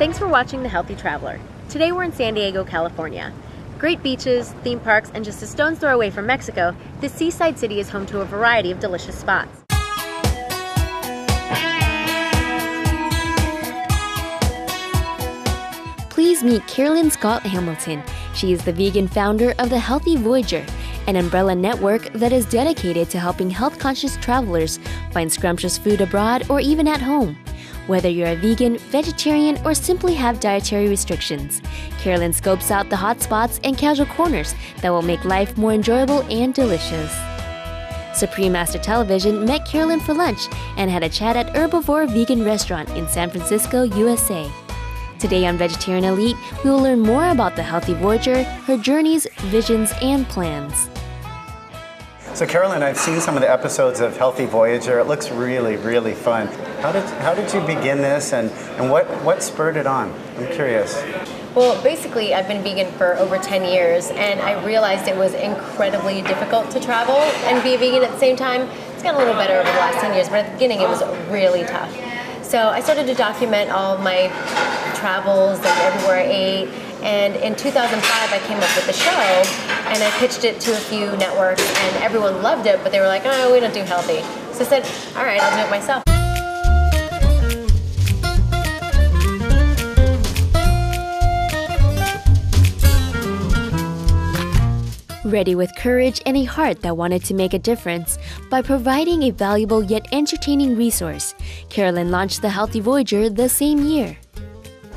Thanks for watching The Healthy Traveler. Today we're in San Diego, California. Great beaches, theme parks, and just a stone's throw away from Mexico, this seaside city is home to a variety of delicious spots. Please meet Carolyn Scott-Hamilton. She is the vegan founder of the Healthy Voyager, an umbrella network that is dedicated to helping health-conscious travelers find scrumptious food abroad or even at home. Whether you're a vegan, vegetarian, or simply have dietary restrictions, Carolyn scopes out the hot spots and casual corners that will make life more enjoyable and delicious. Supreme Master Television met Carolyn for lunch and had a chat at Herbivore Vegan Restaurant in San Francisco, USA. Today on Vegetarian Elite, we will learn more about the Healthy Voyager, her journeys, visions, and plans. So Carolyn, I've seen some of the episodes of Healthy Voyager. It looks really, really fun. How did you begin this, and what spurred it on? I'm curious. Well, basically, I've been vegan for over 10 years, and I realized it was incredibly difficult to travel and be a vegan at the same time. It's gotten a little better over the last 10 years, but at the beginning it was really tough. So I started to document all of my travels and everywhere I ate. And in 2005, I came up with the show, and I pitched it to a few networks, and everyone loved it, but they were like, oh, we don't do healthy. So I said, all right, I'll do it myself. Ready with courage and a heart that wanted to make a difference, by providing a valuable yet entertaining resource, Carolyn launched the Healthy Voyager the same year.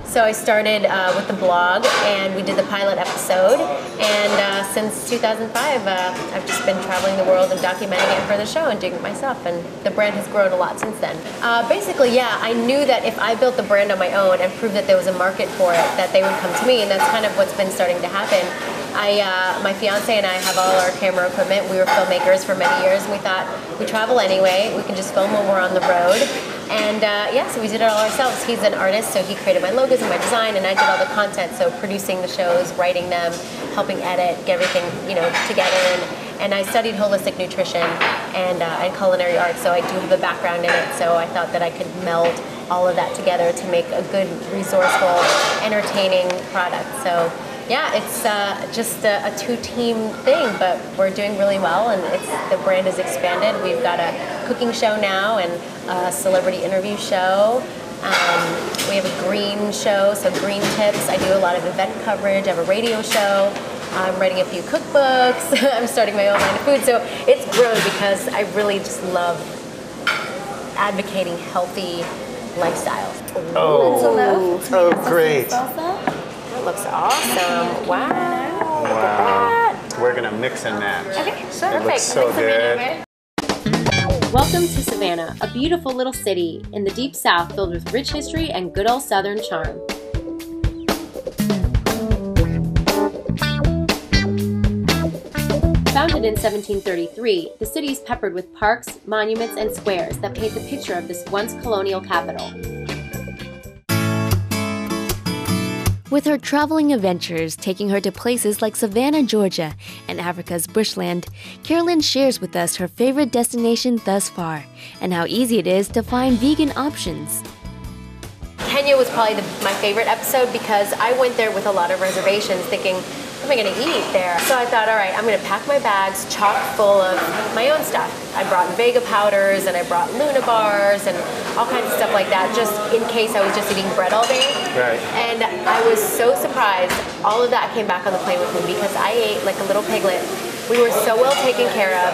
So I started with the blog, and we did the pilot episode, and since 2005 I've just been traveling the world and documenting it for the show and doing it myself, and the brand has grown a lot since then. Basically, yeah, I knew that if I built the brand on my own and proved that there was a market for it, that they would come to me, and that's kind of what's been starting to happen. My fiance and I have all our camera equipment. We were filmmakers for many years, and we thought, we travel anyway, we can just film when we're on the road. And yeah, so we did it all ourselves. He's an artist, so he created my logos and my design, and I did all the content, so producing the shows, writing them, helping edit, get everything together. And I studied holistic nutrition and culinary arts, so I do have a background in it, so I thought that I could meld all of that together to make a good, resourceful, entertaining product. So yeah, it's just a two-team thing, but we're doing really well, and the brand has expanded. We've got a cooking show now and a celebrity interview show. We have a green show, so green tips. I do a lot of event coverage. I have a radio show. I'm writing a few cookbooks. I'm starting my own line of food. So it's grown because I really just love advocating healthy lifestyles. Oh, great. That looks awesome. Wow. Look at that. We're going to mix and match. Okay, perfect. It looks so good. Welcome to Savannah, a beautiful little city in the deep south filled with rich history and good old southern charm. Founded in 1733, the city is peppered with parks, monuments, and squares that paint the picture of this once colonial capital. With her traveling adventures taking her to places like Savannah, Georgia, and Africa's bushland, Carolyn shares with us her favorite destination thus far, and how easy it is to find vegan options. Kenya was probably my favorite episode because I went there with a lot of reservations thinking, what am I going to eat there? So I thought, all right, I'm going to pack my bags chock full of my own stuff. I brought Vega powders, and I brought Luna bars, and all kinds of stuff like that, just in case I was just eating bread all day. Right. And I was so surprised. All of that came back on the plane with me because I ate like a little piglet. We were so well taken care of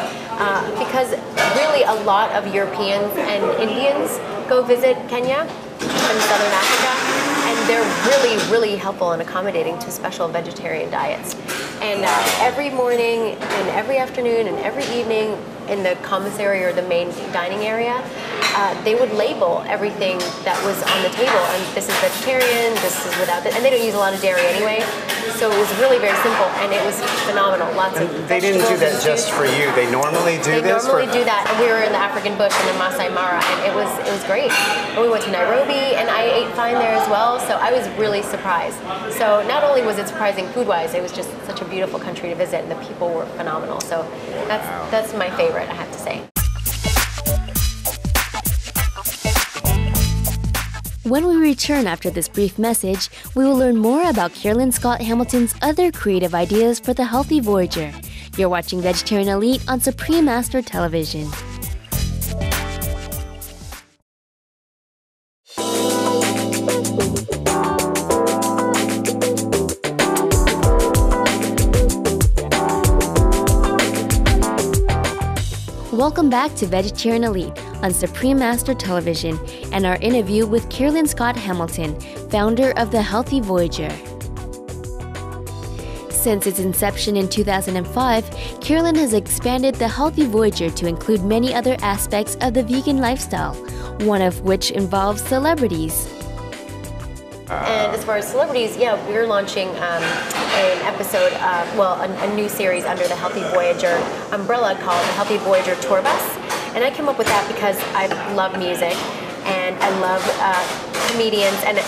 because really a lot of Europeans and Indians go visit Kenya and Southern Africa. And they're really, really helpful and accommodating to special vegetarian diets. And every morning and every afternoon and every evening in the commissary or the main dining area, they would label everything that was on the table. And this is vegetarian, this is without this. And they don't use a lot of dairy anyway. So it was really very simple, and it was phenomenal. Lots of They didn't do that just for you. They normally do this? They normally do that. And we were in the African bush in the Masai Mara, and it was great. And we went to Nairobi, and I ate fine there as well. So I was really surprised. So not only was it surprising food-wise, it was just such a beautiful country to visit, and the people were phenomenal. So that's my favorite, I have to say. When we return after this brief message, we will learn more about Carolyn Scott-Hamilton's other creative ideas for the Healthy Voyager. You're watching Vegetarian Elite on Supreme Master Television. Welcome back to Vegetarian Elite on Supreme Master Television and our interview with Carolyn Scott-Hamilton, founder of the Healthy Voyager. Since its inception in 2005, Carolyn has expanded the Healthy Voyager to include many other aspects of the vegan lifestyle, one of which involves celebrities. And as far as celebrities, yeah, we're launching an episode, a new series under the Healthy Voyager umbrella called the Healthy Voyager Tour Bus. And I came up with that because I love music and I love comedians and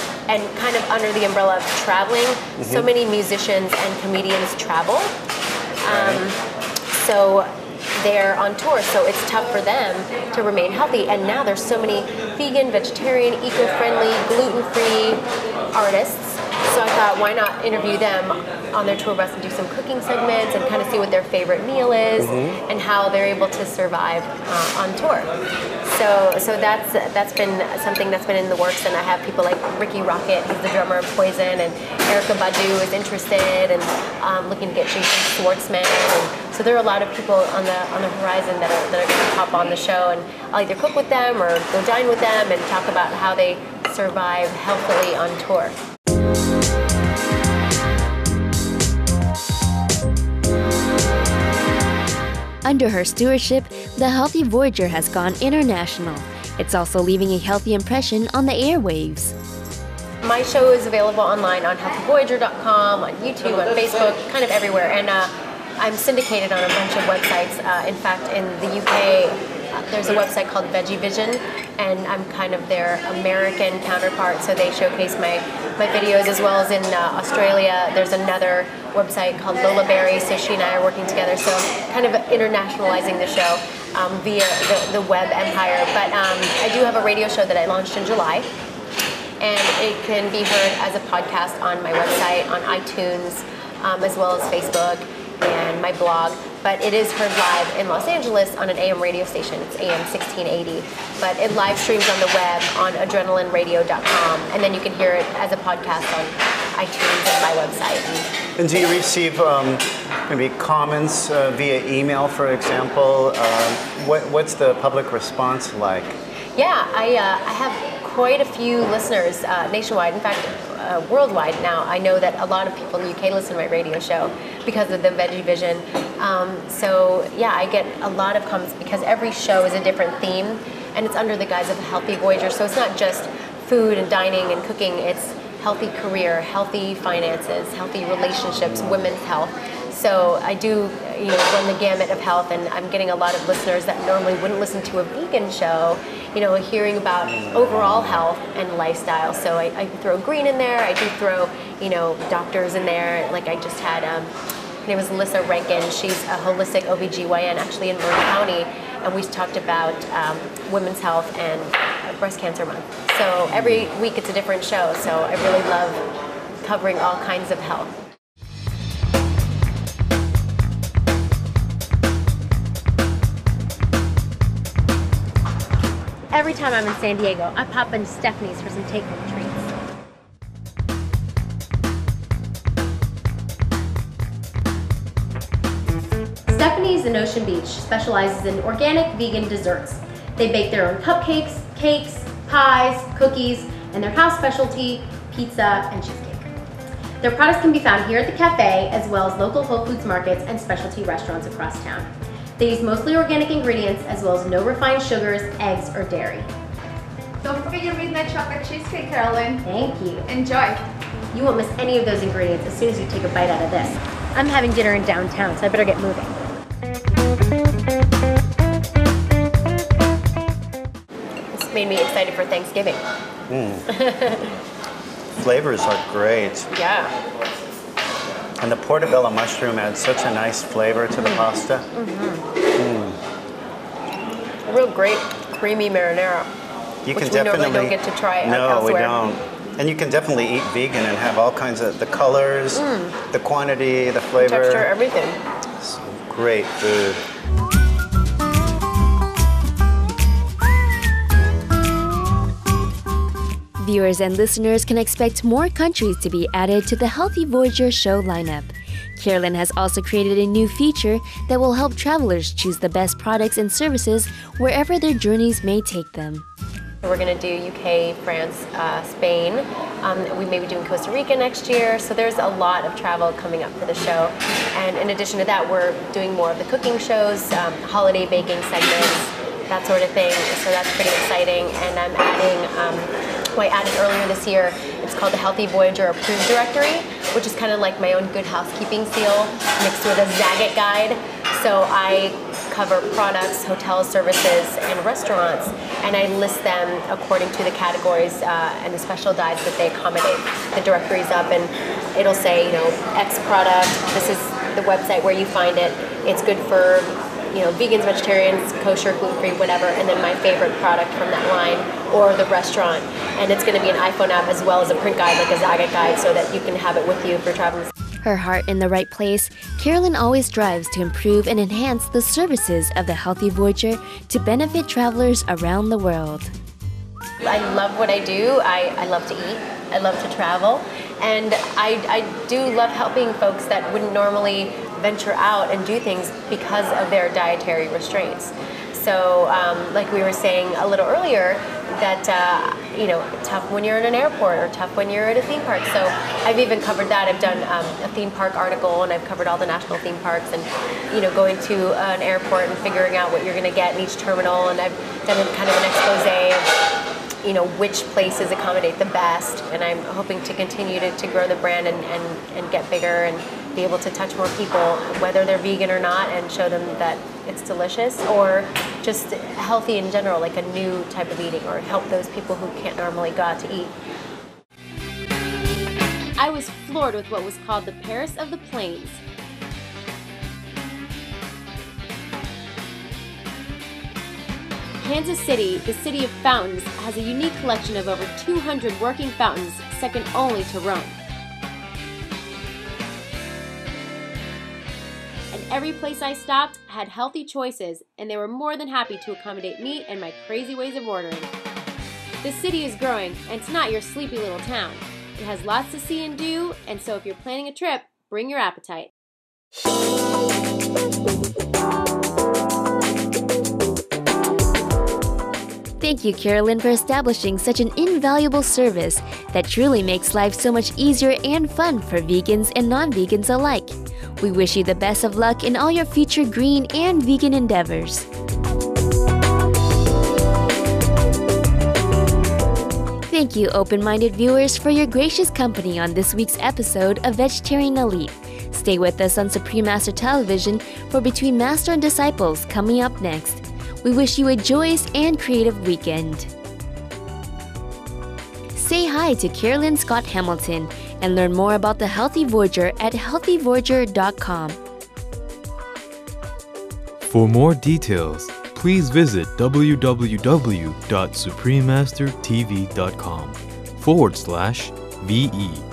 kind of under the umbrella of traveling. So many musicians and comedians travel. So they're on tour, so it's tough for them to remain healthy. And now there's so many vegan, vegetarian, eco-friendly, gluten-free artists. So I thought, why not interview them on their tour bus and do some cooking segments and kind of see what their favorite meal is and how they're able to survive on tour. So that's been something that's been in the works, and I have people like Ricky Rocket, he's the drummer of Poison, and Erica Badu is interested and looking to get Jason Schwartzman. And so there are a lot of people on the horizon that are going to hop on the show, and I'll either cook with them or go dine with them and talk about how they survive healthily on tour. Under her stewardship, the Healthy Voyager has gone international. It's also leaving a healthy impression on the airwaves. My show is available online on healthyvoyager.com, on YouTube, on Facebook, kind of everywhere. And I'm syndicated on a bunch of websites. In fact, in the UK, there's a website called Veggie Vision, and I'm kind of their American counterpart, so they showcase my videos, as well as in Australia. There's another website called Lola Berry, so she and I are working together, so kind of internationalizing the show via the web empire. But I do have a radio show that I launched in July, and it can be heard as a podcast on my website, on iTunes, as well as Facebook and my blog. But it is heard live in Los Angeles on an AM radio station. It's AM 1680. But it live streams on the web on adrenalineradio.com, and then you can hear it as a podcast on iTunes and my website. And do you receive maybe comments via email, for example? What's the public response like? Yeah, I have quite a few listeners nationwide. In fact, worldwide now. I know that a lot of people in the UK listen to my radio show because of the Veggie Vision. So yeah, I get a lot of comments because every show is a different theme, and it's under the guise of a Healthy Voyager. So it's not just food and dining and cooking, it's healthy career, healthy finances, healthy relationships, women's health. So I do, run the gamut of health, and I'm getting a lot of listeners that normally wouldn't listen to a vegan show, hearing about overall health and lifestyle. So I throw green in there. I do throw, doctors in there. Like I just had, her name was Alyssa Rankin. She's a holistic OBGYN actually in Marin County, and we talked about women's health and breast cancer month. So every week it's a different show. So I really love covering all kinds of health. Every time I'm in San Diego, I pop into Stephanie's for some take-home treats. Stephanie's in Ocean Beach specializes in organic vegan desserts. They bake their own cupcakes, cakes, pies, cookies, and their house specialty, pizza and cheesecake. Their products can be found here at the cafe, as well as local Whole Foods markets and specialty restaurants across town. They use mostly organic ingredients, as well as no refined sugars, eggs, or dairy. Don't forget your midnight chocolate cheesecake, Carolyn. Thank you. Enjoy. You won't miss any of those ingredients as soon as you take a bite out of this. I'm having dinner in downtown, so I better get moving. This made me excited for Thanksgiving. Flavors are great. Yeah. And the portobello mushroom adds such a nice flavor to the pasta. A real great creamy marinara. You which can we normally definitely don't get to try No, we elsewhere. don't. And you can definitely eat vegan and have all kinds of the colors, the quantity, the flavor. Texture, everything. It's great food. Viewers and listeners can expect more countries to be added to the Healthy Voyager show lineup. Carolyn has also created a new feature that will help travelers choose the best products and services wherever their journeys may take them. We're going to do UK, France, Spain. We may be doing Costa Rica next year. So there's a lot of travel coming up for the show. And in addition to that, we're doing more of the cooking shows, holiday baking segments, that sort of thing. So that's pretty exciting. And I'm adding, I added earlier this year, it's called the Healthy Voyager Approved Directory, which is kind of like my own good housekeeping seal mixed with a Zagat guide. So I cover products, hotel services, and restaurants, and I list them according to the categories and the special diets that they accommodate. The directory's up, and it'll say, you know, X product. This is the website where you find it. It's good for, you know, vegans, vegetarians, kosher, gluten-free, whatever, and then my favorite product from that line or the restaurant. And it's going to be an iPhone app as well as a print guide, like a Zagat guide, so that you can have it with you for traveling. Her heart in the right place, Carolyn always strives to improve and enhance the services of the Healthy Voyager to benefit travelers around the world. I love what I do. I love to eat. I love to travel. And I do love helping folks that wouldn't normally venture out and do things because of their dietary restraints. So like we were saying a little earlier, that you know, tough when you're in an airport or tough when you're at a theme park. So I've even covered that. I've done a theme park article, and I've covered all the national theme parks, and you know, going to an airport and figuring out what you're going to get in each terminal. And I've done kind of an expose of, you know, which places accommodate the best. And I'm hoping to continue to grow the brand and get bigger and be able to touch more people, whether they're vegan or not, and show them that it's delicious, or just healthy in general, like a new type of eating, or help those people who can't normally go out to eat. I was floored with what was called the Paris of the Plains. Kansas City, the city of fountains, has a unique collection of over 200 working fountains, second only to Rome. And every place I stopped had healthy choices, and they were more than happy to accommodate me and my crazy ways of ordering. This city is growing, and it's not your sleepy little town. It has lots to see and do, and so if you're planning a trip, bring your appetite. Thank you, Carolyn, for establishing such an invaluable service that truly makes life so much easier and fun for vegans and non-vegans alike. We wish you the best of luck in all your future green and vegan endeavors. Thank you, open-minded viewers, for your gracious company on this week's episode of Vegetarian Elite. Stay with us on Supreme Master Television for Between Master and Disciples coming up next. We wish you a joyous and creative weekend. Say hi to Carolyn Scott-Hamilton and learn more about the Healthy Voyager at healthyvoyager.com. For more details, please visit www.suprememastertv.com/VE.